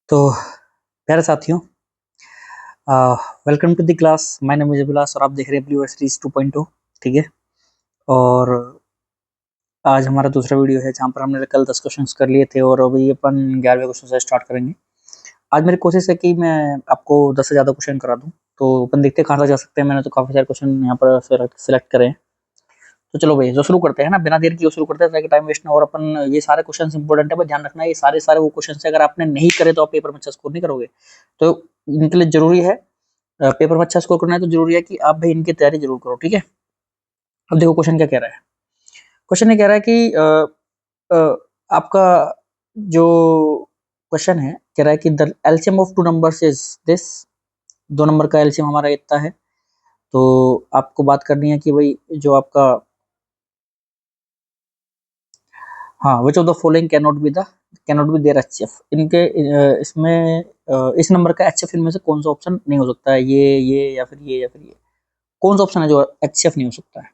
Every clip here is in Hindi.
तो प्यारे साथियों, welcome to the class. My name is Abhilash और आप देख रहे हैं ब्लू सीरीज 2.0। ठीक है, और आज हमारा दूसरा वीडियो है जहाँ पर हमने कल 10 क्वेश्चंस कर लिए थे और अभी अपन 11वें क्वेश्चन से स्टार्ट करेंगे। आज मेरी कोशिश है कि मैं आपको 10 से ज़्यादा क्वेश्चन करा दूं, तो अपन देखते हैं कहाँ तक जा सकते हैं। मैंने तो काफ़ी सारे क्वेश्चन यहाँ पर सिलेक्ट करे हैं। तो चलो भाई, जो शुरू करते हैं ना, बिना देर किए शुरू करते हैं ताकि टाइम वेस्ट ना। और अपन ये सारे क्वेश्चन इंपॉर्टेंट है, पर ध्यान रखना ये सारे वो क्वेश्चन है अगर आपने नहीं करे तो आप पेपर में अच्छा स्कोर नहीं करोगे। तो इनके लिए जरूरी है, पेपर में अच्छा स्कोर करना है तो जरूरी है कि आप भाई इनकी तैयारी जरूर करो। ठीक है, अब देखो क्वेश्चन क्या कह रहा है। क्वेश्चन ये कह रहा है कि आपका जो क्वेश्चन है कह रहा है कि the LCM of two numbers is this. दो नंबर का एलसीएम हमारा इतना है। तो आपको बात करनी है कि भाई जो आपका which of the following can not be their HCF. इनके इसमें इस नंबर का एचसीएफ इनमें से कौन सा ऑप्शन नहीं हो सकता है, ये या फिर ये या फिर ये, कौन सा ऑप्शन है जो एचसीएफ नहीं हो सकता है।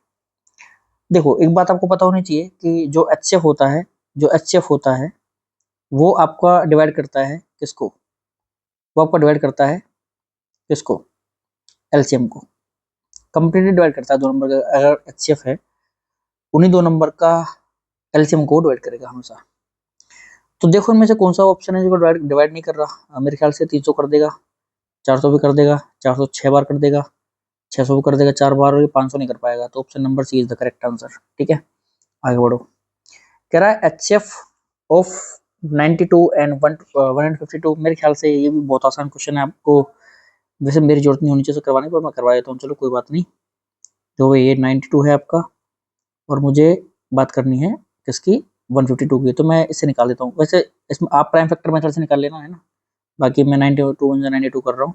देखो, एक बात आपको पता होनी चाहिए कि जो एचसीएफ होता है, जो एचसीएफ होता है वो आपका डिवाइड करता है किसको, वो आपका डिवाइड करता है किसको, एलसीएम को कंप्लीटली डिवाइड करता है। दो नंबर का अगर एचसीएफ है, उन्हीं दो नंबर का एलसीएम को डिवाइड करेगा हमेशा। तो देखो इनमें से कौन सा ऑप्शन है जो डिवाइड नहीं कर रहा। मेरे ख्याल से 300 कर देगा, 400 भी कर देगा, 400 6 बार कर देगा, 600 भी कर देगा 4 बार, और ये 500 नहीं कर पाएगा। तो option number C is the correct answer. ठीक है, आगे बढ़ो। कह रहा है एचसीएफ ऑफ 92 एंड 152। मेरे ख्याल से ये भी बहुत आसान क्वेश्चन है। आपको वैसे मेरी जरूरत नहीं होनी चाहिए करवाने पर मैं करवा देता हूँ, चलो कोई बात नहीं। तो ये 92 है आपका, और मुझे बात करनी है किसकी, 152 की। तो मैं इससे निकाल देता हूँ। वैसे इसमें आप प्राइम फैक्टर मेथड से निकाल लेना है ना, बाकी मैं 92 92 कर रहा हूँ।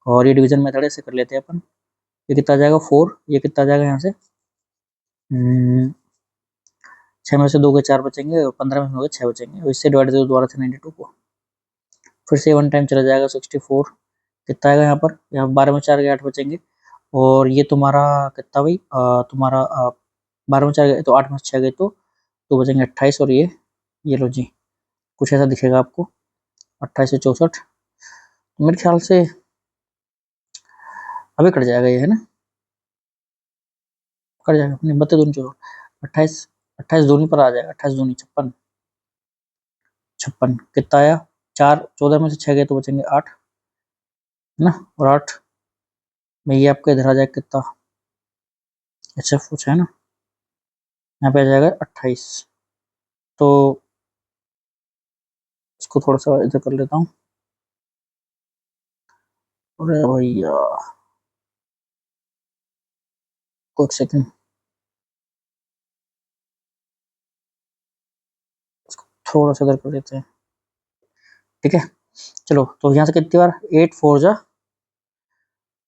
और ये डिवीजन मेथड है, से कर लेते हैं अपन। ये कितना आ जाएगा 4, ये कितना आ जाएगा यहाँ से 6 में से 2 के 4 बचेंगे, और 15 में से 2 के 6 बचेंगे, और इससे डिवाइड दे दो दोबारा से 92 को। फिर से 1 टाइम चला जाएगा 64। कितना आएगा यहाँ पर, यहाँ 12 में 4 के 8 बचेंगे। और ये तुम्हारा कितना भाई, तुम्हारा 12 में 4 गए तो 8 में 6 गए तो बचेंगे 28। और ये लो जी, कुछ ऐसा दिखेगा आपको, 28 से 64। मेरे ख्याल से अभी कट जाएगा ये, है ना, कट जाएगा अपने 32 दूनी चलो 28, 28 दूनी पर आ जाएगा, 28 दूनी 56, 56 कितना आया 4, 14 में से 6 गए तो बचेंगे 8, है ना। और 8 में ये आपका इधर आ जाएगा कितना, अच्छा कुछ है ना, यहाँ पे आ जाएगा 28। तो इसको थोड़ा सा इधर कर लेता हूँ। अरे भैया कुछ सेकंड, थोड़ा सा इधर कर लेते हैं। ठीक है, चलो तो यहाँ से कितनी बार 8 4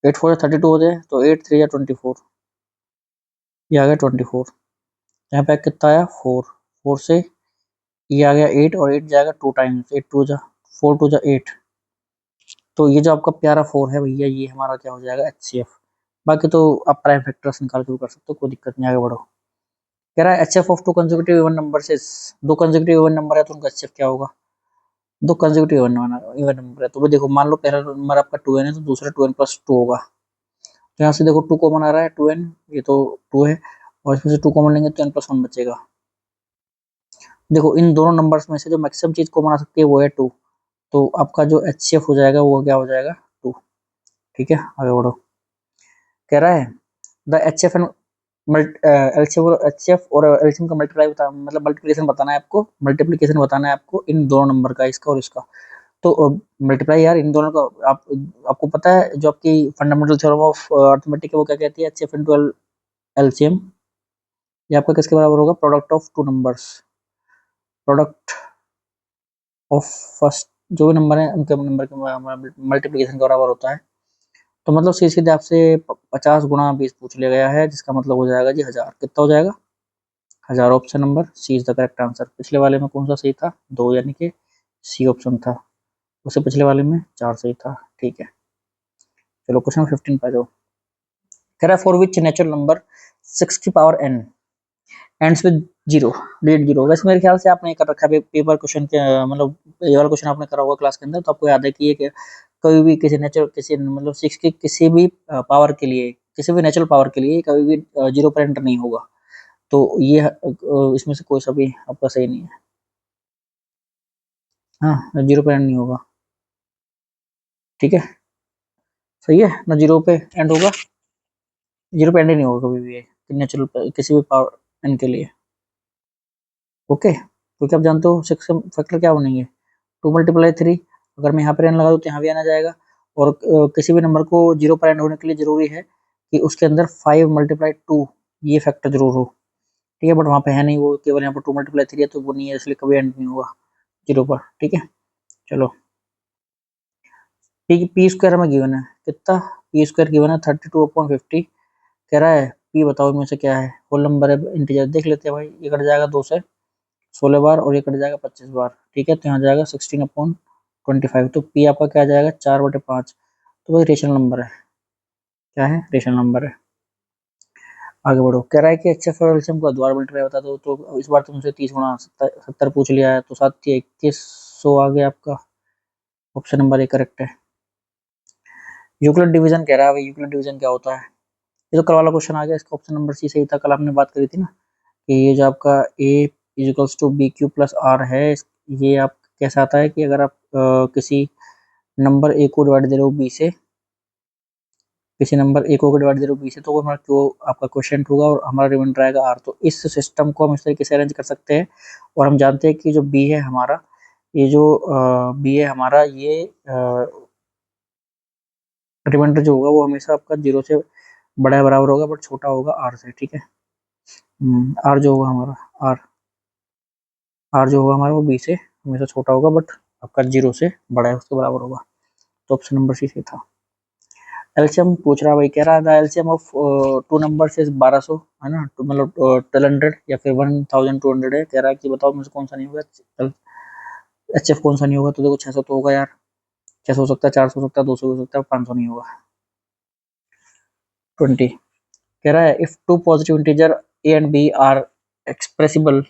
32 होते हैं, तो 8 3 24, ये आ गया 24। यहाँ पे कितना आया 4, 4 से ये आ गया 8, और 8 जाएगा 2 टाइम्स, 8 2 जा 4 2 जा 8। तो ये जो आपका प्यारा 4 है भैया, ये हमारा क्या हो जाएगा एचसीएफ। बाकी तो आप प्राइम फैक्टर्स निकाल के भी कर सकते हो, कोई दिक्कत नहीं, आगे बढ़ो। कह रहा है HCF of to consecutive even number से, दो कंसेक्यूटिव इवन नंबर है तो उनका एचसीएफ क्या होगा। दो कंसेक्यूटिव इवन नंबर है तो देखो, मान लो पहला नंबर आपका 2n है तो दूसरा 2n प्लस 2 होगा। तो यहाँ से देखो 2 कॉमन आ रहा है, 2n, ये तो 2 है, और इसमें से 2 कॉमन लेंगे तो n प्लस 1 बचेगा। देखो इन दोनों नंबर्स में से जो मैक्सिमम चीज कॉमन आ सकती है वो है 2। तो आपका जो एचसीएफ हो जाएगा वो क्या हो जाएगा 2। ठीक है, आगे बढ़ो। कह रहा है द एचसीएफ एंड एचसीएफ और एलसीएम का मल्टीप्लाई मतलब मल्टीप्लिकेशन बताना है आपको, मल्टीप्लिकेशन बताना है आपको इन दोनों नंबर का, इसका और इसका। तो मल्टीप्लाई यार इन दोनों का आपको पता है जो आपकी फंडामेंटल थ्योरम ऑफ अरिथमेटिक है वो क्या कहती है, एचसीएफ इनटू एलसीएम। ये आपका किसके बराबर होगा, product of two numbers, product of first जो भी नंबर है उनके नंबर के मल्टीप्लिकेशन के बराबर होता है। तो मतलब सीधे आपसे 50 गुणा 20 पूछ लिया गया है, जिसका मतलब हो जाएगा जी 1000। कितना हो जाएगा 1000। Option number C is the correct answer. पिछले वाले में कौन सा सही था, 2, यानी कि सी ऑप्शन था। उससे पिछले वाले में 4 सही था। ठीक है, चलो क्वेश्चन 15 पे जाओ। कह रहा है फॉर विच नेचुरल नंबर 6 की power n ends with zero, digit zero. वैसे मेरे ख्याल से आपने ये कर रखा है पेपर क्वेश्चन के, मतलब ये वाला क्वेश्चन आपने करा होगा क्लास के अंदर, तो आपको याद है कि ये कभी भी किसी नेचुरल, किसी मतलब सिक्स के किसी भी पावर के लिए, किसी भी नेचुरल पावर के लिए कभी भी जीरो पर एंटर नहीं होगा। तो ये इसमें से कोई सा भी आपका सही नहीं है। हाँ, जीरो पर एंड नहीं होगा, ठीक है, सही है ना, जीरो पे एंड होगा, जीरो पे एंड ही नहीं होगा कभी भी ये नेचुरल किसी भी पावर एन के लिए। ओके, क्योंकि आप जानते हो सिक्स फैक्टर क्या बनेंगे, 2 × 3, अगर मैं यहाँ पर एन लगा दूँ तो यहाँ भी आना जाएगा, और किसी भी नंबर को जीरो पर एंड होने के लिए जरूरी है कि उसके अंदर 5 × 2 ये फैक्टर जरूर हो, ठीक है, बट वहाँ पे है नहीं, वो केवल यहाँ पर 2 × 3 है, तो वो नहीं है, इसलिए कभी एंड नहीं होगा जीरो पर, ठीक है। चलो, पी स्क्वायर हमें गिवन है कितना, पी स्क्वायर गिवन है 32/50, कह रहा है पी बताओ इनमें से क्या है, होल नंबर है इंटीजर, देख लेते हैं भाई, ये कट जाएगा 2 से 16 बार, और ये कट जाएगा 25 बार, ठीक है, तो यहाँ जाएगा 16/25, तो पी आपका क्या जाएगा 4/5, तो भाई रेशनल नंबर है, क्या है, रेशनल नंबर है। आगे बढ़ो, कह रहा है कि एच एफ और एलसीएम का द्वारा मल्टीप्लाई बता दो, तो इस बार तुमसे 30 × 70 पूछ लिया है, तो 7×3 = 2100 आ गया आपका, ऑप्शन नंबर ए करेक्ट है। यूक्लिड डिवीजन कह रहा है, भाई यूक्लिड डिवीजन क्या होता है, ये तो कल वाला क्वेश्चन आ गया, इसका ऑप्शन नंबर सी सही था, कल आपने बात करी थी ना, कि ये जो आपका a = bq+r है, ये आप कैसा आता है कि अगर आप किसी नंबर a को डिवाइड दे रहे हो b से, किसी नंबर a को डिवाइड दे रहे हो b से, तो वो हमारा क्यों आपका क्वेश्चन होगा, और हमारा रिमाइंडर आएगा r, तो इस सिस्टम को हम इस तरीके से अरेंज कर सकते हैं, और हम जानते हैं कि जो b है हमारा, ये जो b है हमारा, ये रिमाइंडर जो होगा वो हमेशा आपका 0 से बड़ा या बराबर होगा, बट छोटा होगा r से, ठीक है। आर जो होगा हमारा, आर आर जो होगा हमारा वो बी से हमेशा छोटा होगा, बट आपका 0 से बड़ा है, उसके बराबर होगा, तो ऑप्शन नंबर सी से था। एलसीएम पूछ रहा है भाई, कह रहा था एलसीएम ऑफ टू नंबर से 1200 है ना, तो मतलब 1200 या फिर 1200 है, कह रहा है कि बताओ मुझे कौन सा नहीं होगा, एच एफ कौन सा नहीं होगा, तो देखो 600 तो होगा यार, 600 हो सकता है, 400 हो सकता है, 200 हो सकता है, 500 नहीं होगा। 20, कह रहा है if two positive integer a and b are expressible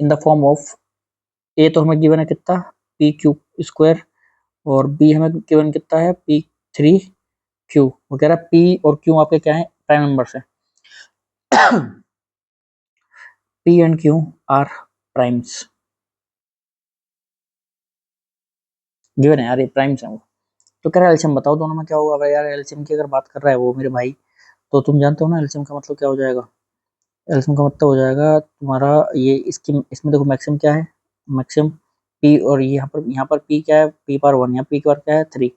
in the form of, a तो हमें गिवन है कितना, पी क्यू स्क्वायर, और बी हमें गिवन कितना है, p3q, वो कह रहा है पी और क्यू आपके क्या है, प्राइम नंबर है, P and Q R primes, given है यार, ये प्राइम्स है वो, तो कह रहा है एलसीएम बताओ दोनों में क्या होगा, भाई यार एलसीएम की अगर बात कर रहा है वो मेरे भाई, तो तुम जानते हो ना एलसीएम का मतलब क्या हो जाएगा, एलसीएम का मतलब हो जाएगा तुम्हारा ये, इसकी इसमें देखो मैक्सिमम क्या है, मैक्सिमम पी, और यहाँ पर पी क्या है, p/1, यहाँ p पर क्या है 3,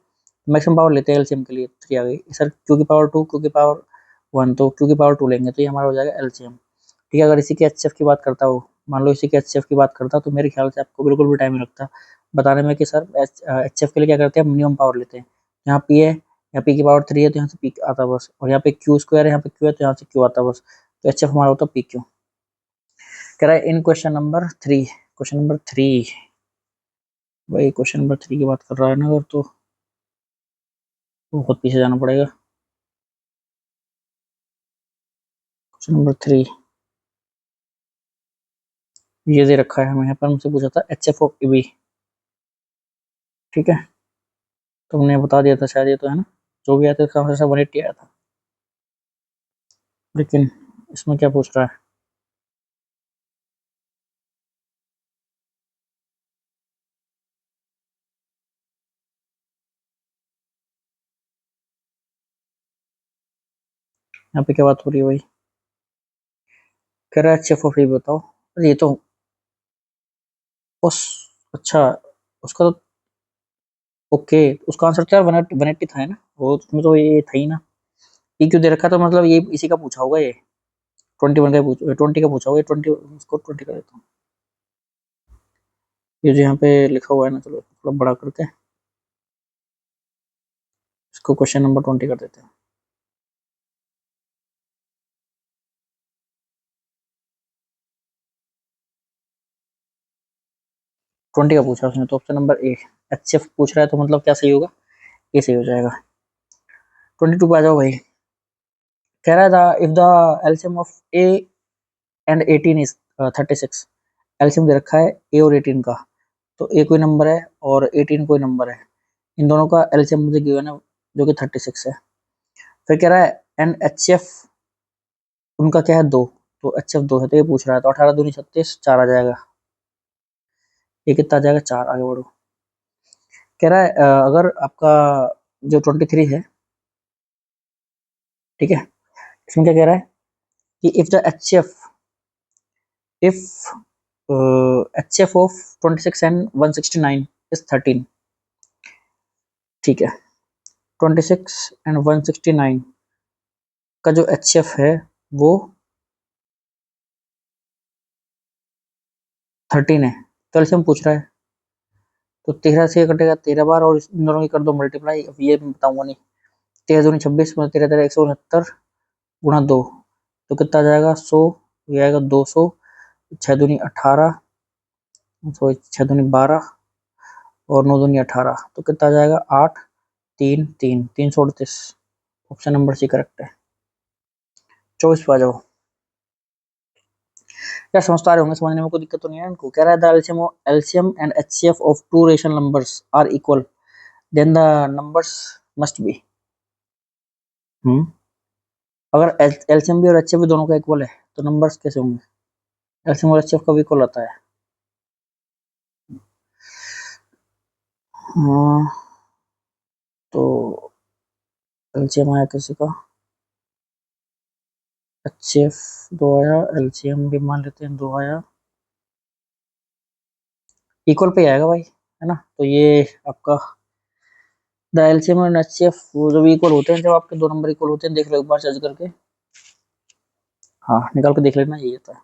मैक्सिमम पावर लेते हैं एलसीएम के लिए, 3 आ गई सर, q⁻2 q⁻1, तो q⁻2 लेंगे, तो ये हमारा हो जाएगा एलसीएम, ठीक है। अगर इसी के एचसीएफ की बात करता हो, मान लो इसी के एचसीएफ की बात करता, तो मेरे ख्याल से आपको बिल्कुल भी टाइम नहीं लगता बताने में कि सर एचसीएफ के लिए क्या करते हैं, मिनिमम पावर लेते हैं, यहाँ पी है, यहाँ p⁻3 है, तो यहाँ से पी आता बस, और यहाँ पे क्यू स्क्वायर है, यहाँ पे क्यू है, तो यहाँ से क्यू आता बस, तो एचएफ हमारा होता है pq। कह रहा है इन क्वेश्चन नंबर 3 भाई क्वेश्चन नंबर 3 की बात कर रहा है ना अगर, तो बहुत पीछे जाना पड़ेगा, क्वेश्चन नंबर 3 ये दे रखा है हमें, यहाँ पर हमसे पूछा था एचएफ ऑफ बी, ठीक है, तुमने बता दिया था शायद, ये तो है ना, जो भी आया था इसका आंसर 180 आया था, लेकिन इसमें क्या पूछ रहा है, यहाँ पे क्या बात हो रही है भाई, कह रहा है एचएफ ऑफ बी बताओ, अरे ये तो उस, अच्छा, उसका तो ओके, उसका आंसर तो यार 180 था, है ना, वो उसमें तो ये था ही ना, ये क्यों दे रखा, तो मतलब ये इसी का पूछा होगा, ये 21 का पूछा, 20 का पूछा होगा, ये 20, उसको 20 का देता हूँ, ये जो यहाँ पे लिखा हुआ है ना, चलो थोड़ा बड़ा करके इसको क्वेश्चन नंबर 20 कर देते हैं। 20 का पूछा उसने, तो ऑप्शन नंबर ए, एचएफ पूछ रहा है, तो मतलब क्या सही होगा, ये सही हो जाएगा। 22 पे आ जाओ भाई, कह रहा था if the LCM of a and 18 is 36। LCM दे रखा है ए और 18 का, तो ए कोई नंबर है और 18 कोई नंबर है, इन दोनों का एलसीएम मुझे गिवन है जो कि 36 है। फिर कह रहा है एंड एच एफ उनका क्या है 2, तो एच एफ 2 है, तो ये पूछ रहा है, तो 18 दूनी 36, 4 आ जाएगा, ये कितना आ जाएगा 4। आगे बढ़ो, कह रहा है अगर आपका जो 23 है, ठीक है, इसमें क्या कह रहा है कि if the H F if H F of 26 and 169 is 13, ठीक है, 26 एंड 169 का जो एच एफ है वो 13 है, तो एलसीएम पूछ रहा है, तो 13 से कटेगा 13 बार और इन दोनों की कर दो मल्टीप्लाई, अब ये मैं बताऊंगा नहीं, 13 दूनी 26, 13 13 169 गुणा 2, तो कितना आ जाएगा 100, ये आएगा 200, 6 दूनी 18, सॉरी 6 दूनी 12 और 9 दूनी 18, तो कितना आ जाएगा 8 3 3 338। ऑप्शन नंबर सी करेक्ट है। 24 पे आ जाओ। क्या समझ आ रहे होंगे, समझने में कोई दिक्कत तो नहीं है इनको। कह रहा है the LCM and HCF of two rational numbers are equal, then the numbers must be. अगर एलसीएम भी और एचसीएफ भी दोनों का इक्वल है तो नंबर्स कैसे होंगे, एलसीएम और एचसीएफ का भी इक्वल आता है। हाँ, तो एलसीएम आया किसी का, एचसीएफ 2 आया, एलसीएम भी मान लेते हैं 2 आया, इक्वल पे आएगा भाई, है ना। तो ये आपका द एलसीएम और एचसीएफ वो जब इक्वल होते हैं, जब आपके दो नंबर इक्वल होते हैं, देख लो एक बार सर्च करके, हाँ निकाल के देख लेना, यही होता है।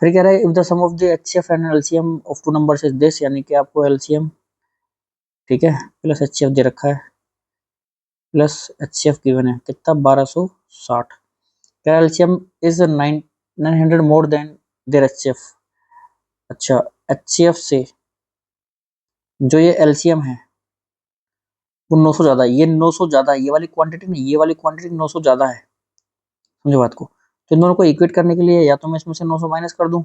फिर कह रहा है if the sum of the HCF and LCM of two numbers is this, यानी कि आपको एलसीएम, ठीक है, प्लस एचसीएफ दे रखा है, प्लस एचसीएफ गिवन है कितना 1260। क्या LCM is 900 more than their HCF. अच्छा, एचसीएफ से जो ये एलसीएम है वो 900 ज्यादा है, ये 900 ज्यादा है, ये वाली क्वांटिटी नहीं, ये वाली क्वांटिटी 900 ज्यादा है, समझो बात को। तो इन दोनों को इक्वेट करने के लिए या तो मैं इसमें से 900 माइनस कर दूं,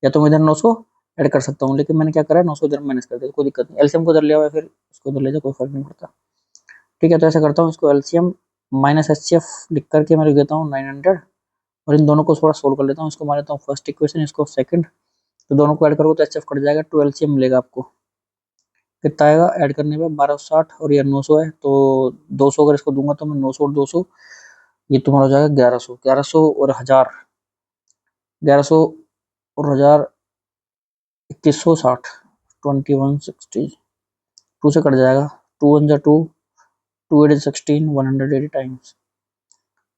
या तो मैं इधर 900 ऐड कर सकता हूँ, लेकिन मैंने क्या करा है 900 इधर माइनस कर दिया, तो कोई दिक्कत नहीं, एलसीएम को इधर ले आओ या फिर इसको इधर ले जाओ, कोई फर्क नहीं पड़ता। ठीक है, तो ऐसा करता हूँ, इसको एलसीएम माइनस एचसीएफ लिख करके मैं लिख देता हूँ 900, और इन दोनों को थोड़ा सोल्व कर लेता हूँ, इसको मान लेता हूँ फर्स्ट इक्वेशन, इसको सेकंड, तो दोनों को ऐड करोगे तो एचएफ कट जाएगा, 2 एलसीएम मिलेगा आपको, कितना आएगा ऐड करने में 1260, और ये 900 है, तो 200 अगर इसको दूंगा तो मैं 900 और 200, ये तुम्हारा हो जाएगा 1100, 1100 और 1000, 1100 और 1000 2160, 2160, 2 से कट जाएगा, 2 1 जा 2, 2 8 16, 180 टाइम्स,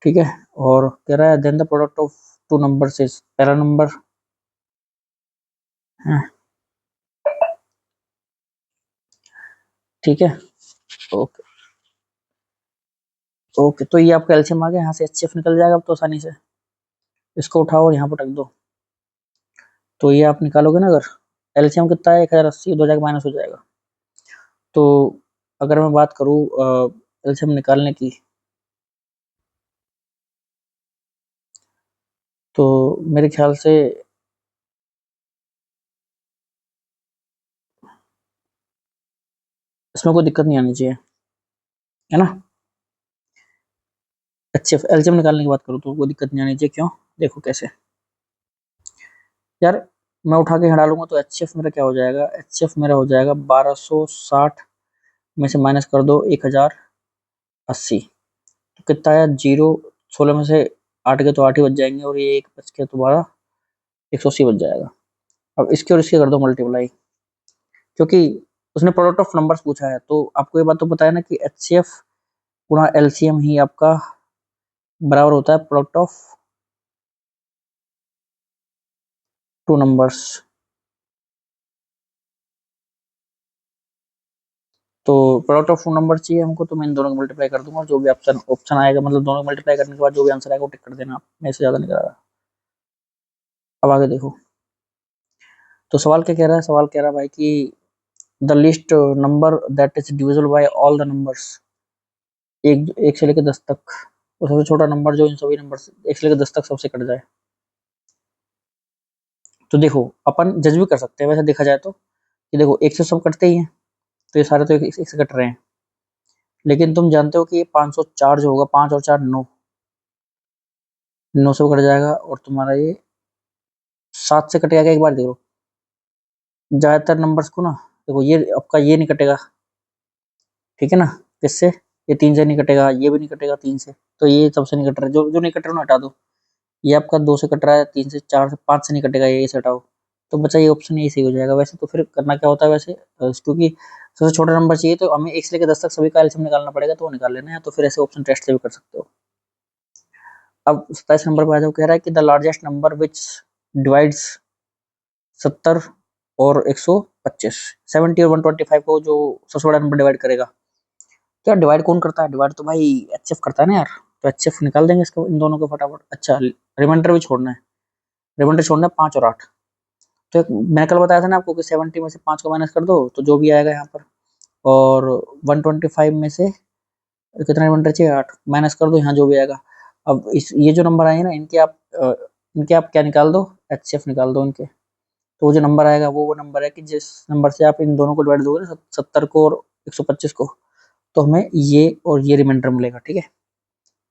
ठीक है। और कह रहा है then the product of two number is, पहला नंबर है, ठीक है, ओके ओके, तो ये आपका एलसीएम आ गया, यहाँ से एचसीएफ निकल जाएगा अब तो आसानी से, इसको उठाओ और यहाँ पर रख दो, तो ये आप निकालोगे ना, अगर एलसीएम कितना है 1080, 2 जाके माइनस हो जाएगा। तो अगर मैं बात करूँ एलसीएम निकालने की, तो मेरे ख्याल से इसमें कोई दिक्कत नहीं आनी चाहिए, है ना। अच्छे एलसीएम निकालने की बात करूँ तो कोई दिक्कत नहीं आनी चाहिए, क्यों, देखो कैसे यार, मैं उठा के यहाँ डालूंगा तो एचसीएफ मेरा क्या हो जाएगा, एचसीएफ मेरा हो जाएगा 1260 में से माइनस कर दो 1080, तो कितना आया 0, 16 में से 8 के तो 8 ही बच जाएंगे, और ये 1 बच के तुम्हारा 180 बच जाएगा। अब इसके और इसके कर दो मल्टीप्लाई, क्योंकि उसने प्रोडक्ट ऑफ नंबर्स पूछा है, तो आपको ये बात तो पता है ना कि एचसीएफ गुणा एलसीएम ही आपका बराबर होता है प्रोडक्ट ऑफ टू नंबर्स। तो प्रोडक्ट ऑफ टू नंबर चाहिए हमको, तो मैं इन दोनों को मल्टीप्लाई कर दूंगा, जो भी ऑप्शन ऑप्शन आएगा, मतलब दोनों मल्टीप्लाई करने के बाद जो भी आंसर आएगा वो टिक कर देना आप, मैं इससे ज्यादा नहीं करा रहा। अब आगे देखो, तो सवाल क्या कह रहा है, सवाल कह रहा है भाई कि the list number that is divisible by all the numbers, एक एक से लेकर 10 तक, और सबसे छोटा नंबर जो इन सभी नंबर से 1 से लेकर 10 तक सबसे कट जाए, तो देखो अपन जज भी कर सकते हैं वैसे देखा जाए तो, कि देखो एक से सब कटते ही हैं, तो ये सारे तो एक से कट रहे हैं। लेकिन तुम जानते हो कि ये 504 जो होगा, 5 और 4 9, 9 से कट जाएगा, और तुम्हारा ये 7 से कटेगा क्या, एक बार देखो। ज्यादातर नंबर्स को ना, देखो ये आपका ये नहीं कटेगा, ठीक है ना, किससे, ये 3 से नहीं कटेगा, ये भी नहीं कटेगा 3 से, तो ये सबसे नहीं कट रहा है, जो जो नहीं कट रहा है ना हटा दो। ये आपका 2 से कट रहा है, 3 से, 4 से, 5 से नहीं कटेगा, ये से हटाओ। तो बचा ये ऑप्शन, ये सही हो जाएगा। वैसे तो फिर करना क्या होता है वैसे, क्योंकि सबसे छोटा नंबर चाहिए तो हमें 1 से लेकर 10 तक सभी का एलसीएम निकालना पड़ेगा, तो वो निकाल लेना है, तो फिर ऐसे ऑप्शन टेस्ट से भी कर सकते हो। अब 27 नंबर पे आ जाओ, कह रहा है कि the largest number which divides 70 और 125, 70 और 125 को जो सबसे बड़ा नंबर डिवाइड करेगा। तो यार डिवाइड कौन करता है, डिवाइड तो भाई एचएफ करता है ना यार, तो एचएफ निकाल देंगे इसको, इन दोनों को फटाफट। अच्छा, रिमाइंडर भी छोड़ना है, रिमाइंडर छोड़ना है 5 और 8। तो मैंने कल बताया था ना आपको कि 70 में से 5 को माइनस कर दो तो जो भी आएगा यहाँ पर, और 125 में से कितना रिमाइंडर चाहिए, 8 माइनस कर दो, यहाँ जो भी आएगा। अब इस ये जो नंबर आए ना, इनके आप क्या निकाल दो, एचसीएफ निकाल दो इनके। तो वो जो नंबर आएगा वो नंबर है कि जिस नंबर से आप इन दोनों को डिवाइड दोगे ना, 70 को और 125 को, तो हमें ये और ये रिमाइंडर मिलेगा, ठीक है,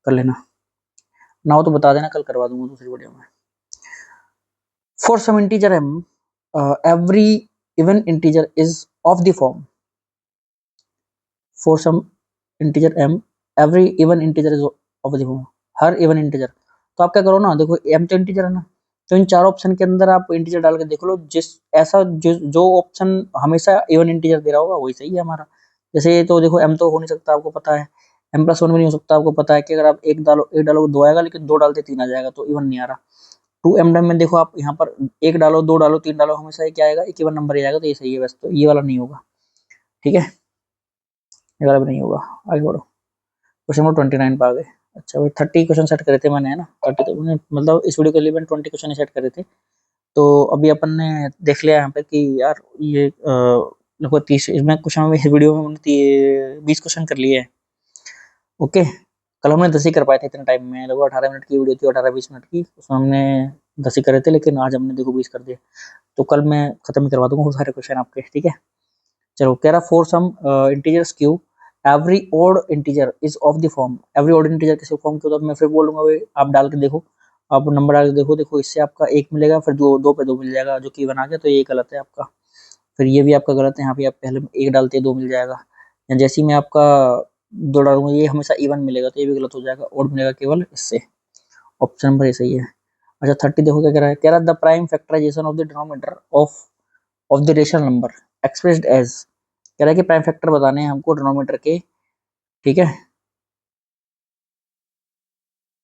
कर लेना। ना हो तो बता देना, कल करवा दूंगा दूसरी वीडियो में। For some integer m, every even integer is of the form, for some integer m every even integer is of the form, her even integer. तो आप क्या करो ना, देखो m तो इंटीजर है ना, तो इन चारों ऑप्शन के अंदर आप इंटीजर डाल के देख लो, जिस ऐसा जो ऑप्शन हमेशा इवन इंटीजर दे रहा होगा वही सही है हमारा। जैसे तो देखो m तो हो नहीं सकता, आपको पता है, m+1 भी नहीं हो सकता, आपको पता है कि अगर आप एक डालो 2 आएगा, लेकिन 2 डालते 3 आ जाएगा, तो इवन नहीं आ रहा। 2m में देखो आप यहाँ पर 1 डालो, 2 डालो, 3 डालो, हमेशा क्या आएगा, एक इवन नंबर ही आएगा, तो ये सही है बस, तो ये वाला नहीं होगा, ठीक है, ये वाला भी नहीं होगा। आगे बढ़ो, क्वेश्चन नंबर 29 पे आ गए। अच्छा भाई 30 क्वेश्चन सेट करे थे मैंने, है ना, 30 तो मैंने मतलब इस वीडियो के लिए मैंने 20 क्वेश्चन सेट करे थे। तो अभी अपन ने देख लिया यहाँ पे कि यार ये लगभग 30, इसमें क्वेश्चन में इस वीडियो में हमने 20 क्वेश्चन कर लिए हैं। ओके, कल हमने 10 ही कर पाए थे इतने टाइम में, लगभग 18 मिनट की वीडियो थी, 18-20 मिनट की, उसमें हमने 10 ही करे थे, लेकिन आज हमने देखो 20 कर दिए। तो कल मैं खत्म ही करवा दूंगा वो सारे क्वेश्चन आपके, ठीक है। चलो, कह रहा for some integers q every odd integer is of the form, every odd integer किसी फॉर्म के होता है, मैं फिर बोलूंगा भाई, आप डाल के देखो, आप नंबर डाल के देखो, देखो इससे आपका 1 मिलेगा, फिर 2 पे 2 मिल जाएगा, जो कि 1 आ गया, तो ये गलत है आपका। फिर ये भी आपका गलत है, यहाँ पे आप पहले 1 डालते 2 मिल जाएगा, या जैसे ही मैं आपका 2 डालूंगा ये हमेशा इवन मिलेगा, तो ये भी गलत हो जाएगा, ओड मिलेगा केवल इससे। ऑप्शन नंबर ये सही है। अच्छा 30 देखो क्या कह रहा है, कह रहा the prime factorization of the denominator of the rational number expressed as, कह रहा है कि प्राइम फैक्टर बताने हैं हमको डिनोमिनेटर के, ठीक है,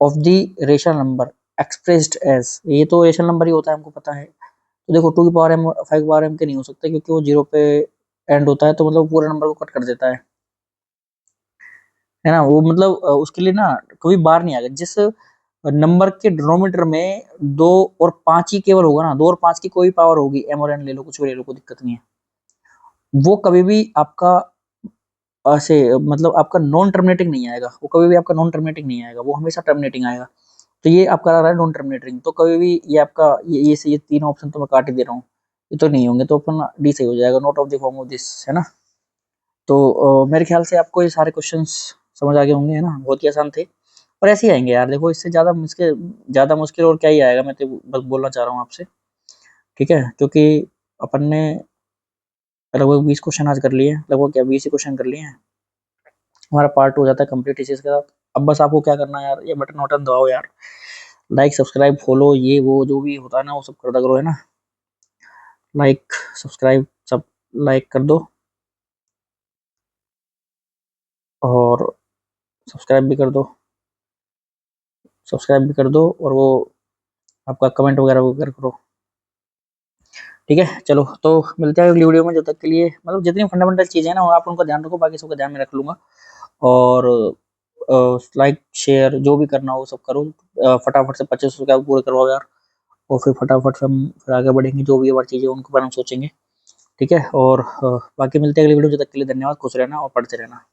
of the rational number expressed as, ये तो रेशनल नंबर ही होता है, हमको पता है। तो देखो 2 की पावर m 5 की पावर m के नहीं हो सकता, क्योंकि वो 0 पे एंड होता है, तो मतलब पूरे नंबर को कट कर देता है ना, वो मतलब उसके लिए ना कभी बार नहीं आएगा, जिस नंबर के डिनोमिनेटर में 2 और 5 ही केवल होगा ना, 2 और 5 की कोई पावर होगी, m और n ले लो, कुछ भी ले लो, कोई दिक्कत नहीं है, वो कभी भी आपका ऐसे मतलब आपका नॉन टर्मिनेटिंग नहीं आएगा, वो कभी भी आपका नॉन टर्मिनेटिंग नहीं आएगा, वो हमेशा टर्मिनेटिंग आएगा। तो ये आपका आ रहा है नॉन टर्मिनेटिंग, तो कभी भी ये आपका ये 3 ऑप्शन तो मैं काट ही दे रहा हूँ, ये तो नहीं होंगे, तो अपन डी सही हो जाएगा, not of the form of this, है ना। तो मेरे ख्याल से आपको ये सारे क्वेश्चंस समझ आ गए होंगे, है ना, बहुत ही आसान थे, और ऐसे ही आएंगे यार, देखो इससे ज़्यादा मुश्किल और क्या ही आएगा, मैं तो बस बोलना चाह रहा हूँ आपसे, ठीक है, क्योंकि अपन ने लगभग 20 क्वेश्चन आज कर लिए, लगभग क्या 20 ही क्वेश्चन कर लिए हैं, हमारा पार्ट हो जाता है कंप्लीट इसी के साथ। अब बस आपको क्या करना है यार, ये बटन वटन दबाओ यार, लाइक सब्सक्राइब फॉलो ये वो जो भी होता है ना, वो सब करता करो, है ना, लाइक सब्सक्राइब सब लाइक कर दो, और सब्सक्राइब भी कर दो, सब्सक्राइब भी कर दो, और वो आपका कमेंट वगैरह वगैरह करो, ठीक है। चलो तो मिलते हैं अगली वीडियो में, जब तक के लिए मतलब जितनी फंडामेंटल चीज़ें हैं ना, आप उनका ध्यान रखो, बाकी सबका ध्यान में रख लूँगा, और लाइक शेयर जो भी करना हो सब करो, फटाफट से 25 का पूरे करवाओ यार, और फिर फटाफट से हम फिर आगे बढ़ेंगे, जो भी और चीज़ें उनके बारे में सोचेंगे, ठीक है। और बाकी मिलते हैं अगली वीडियो, जब तक के लिए धन्यवाद, खुश रहना और पढ़ते रहना।